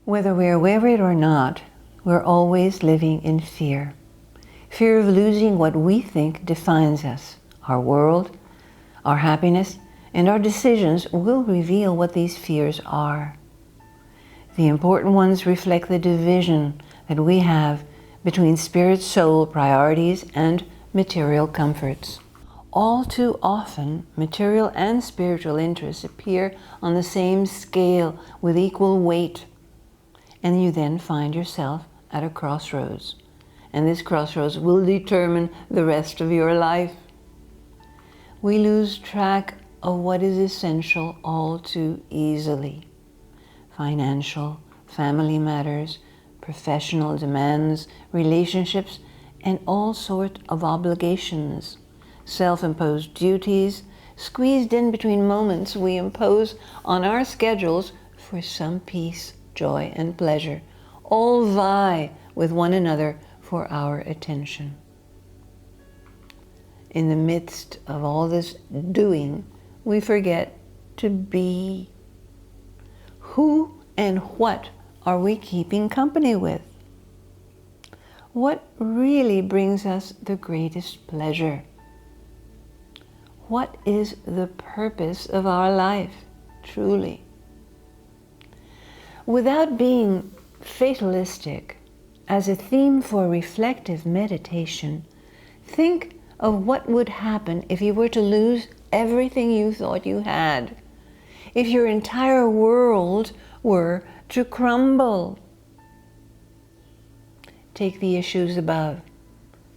Whether we're aware of it or not, we're always living in fear. Fear of losing what we think defines us. Our world, our happiness, and our decisions will reveal what these fears are. The important ones reflect the division that we have between spirit-soul priorities and material comforts. All too often, material and spiritual interests appear on the same scale with equal weight, and you then find yourself at a crossroads. And this crossroads will determine the rest of your life. We lose track of what is essential all too easily. Financial, family matters, professional demands, relationships, and all sorts of obligations, self-imposed duties, squeezed in between moments we impose on our schedules for some peace, joy, and pleasure, all vie with one another for our attention. In the midst of all this doing, we forget to be. Who and what are we keeping company with? What really brings us the greatest pleasure? What is the purpose of our life, truly? Without being fatalistic, as a theme for reflective meditation, think of what would happen if you were to lose everything you thought you had, if your entire world were to crumble. Take the issues above: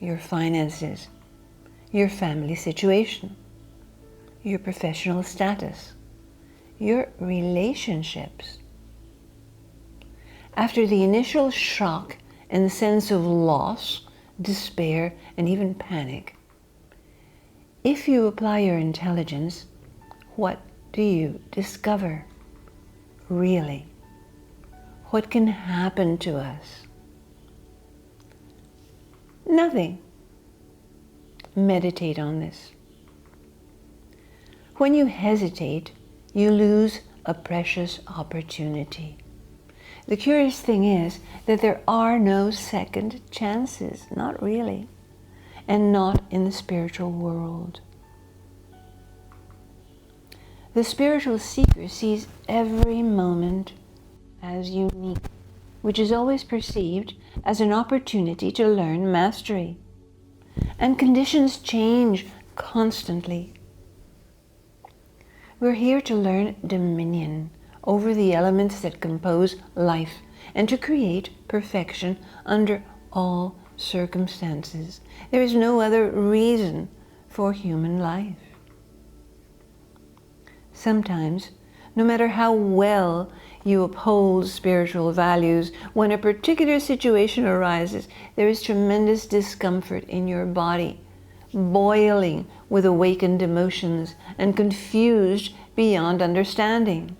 your finances, your family situation, your professional status, your relationships. After the initial shock and sense of loss, despair, and even panic, if you apply your intelligence, what do you discover? Really, what can happen to us? Nothing. Meditate on this. When you hesitate, you lose a precious opportunity. The curious thing is that there are no second chances, not really, and not in the spiritual world. The spiritual seeker sees every moment as unique, which is always perceived as an opportunity to learn mastery. And conditions change constantly. We're here to learn dominion over the elements that compose life and to create perfection under all circumstances. There is no other reason for human life. Sometimes, no matter how well you uphold spiritual values, when a particular situation arises, there is tremendous discomfort in your body, boiling with awakened emotions and confused beyond understanding.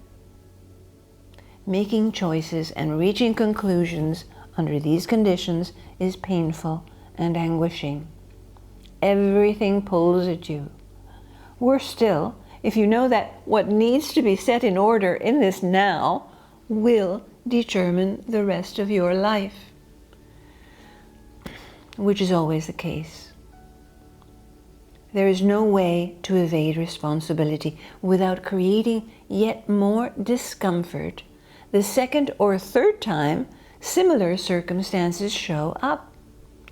Making choices and reaching conclusions under these conditions is painful and anguishing. Everything pulls at you. Worse still, if you know that what needs to be set in order in this now will determine the rest of your life, which is always the case. There is no way to evade responsibility without creating yet more discomfort the second or third time similar circumstances show up,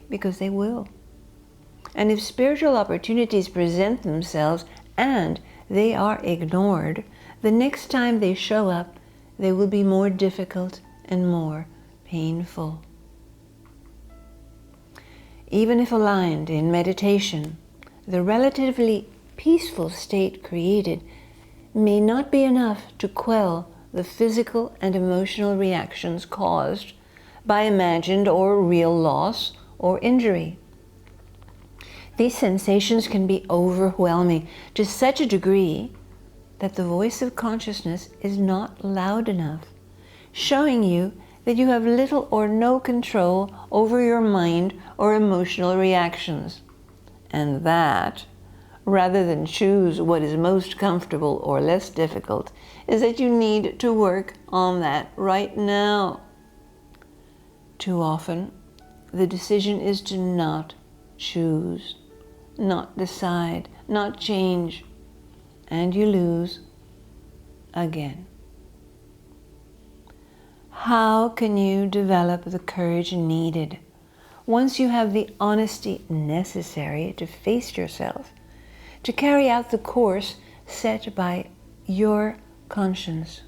because they will. And if spiritual opportunities present themselves and they are ignored, the next time they show up, they will be more difficult and more painful. Even if aligned in meditation, the relatively peaceful state created may not be enough to quell the physical and emotional reactions caused by imagined or real loss or injury. These sensations can be overwhelming to such a degree that the voice of consciousness is not loud enough, showing you that you have little or no control over your mind or emotional reactions, and that rather than choose what is most comfortable or less difficult, is that you need to work on that right now. Too often, the decision is to not choose, not decide, not change, and you lose again. How can you develop the courage needed once you have the honesty necessary to face yourself, to carry out the course set by your conscience?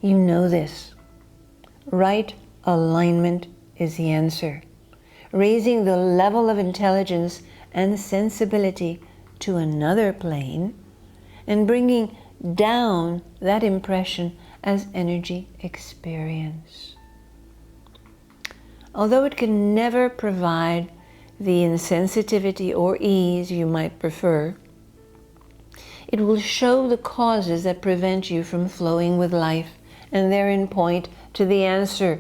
You know this. Right alignment is the answer. Raising the level of intelligence and sensibility to another plane and bringing down that impression as energy experience. Although it can never provide the insensitivity or ease you might prefer, it will show the causes that prevent you from flowing with life and therein point to the answer,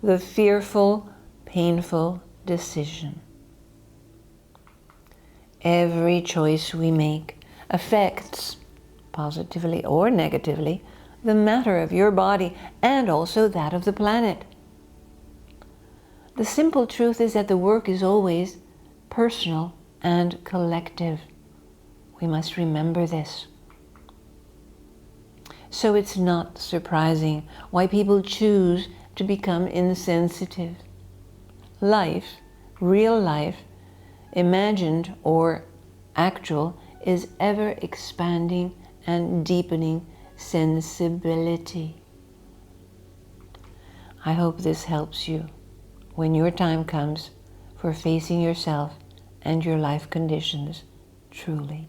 the fearful, painful decision. Every choice we make affects, positively or negatively, the matter of your body and also that of the planet. The simple truth is that the work is always personal and collective. We must remember this. So it's not surprising why people choose to become insensitive. Life, real life, imagined or actual, is ever expanding and deepening sensibility. I hope this helps you when your time comes for facing yourself and your life conditions truly.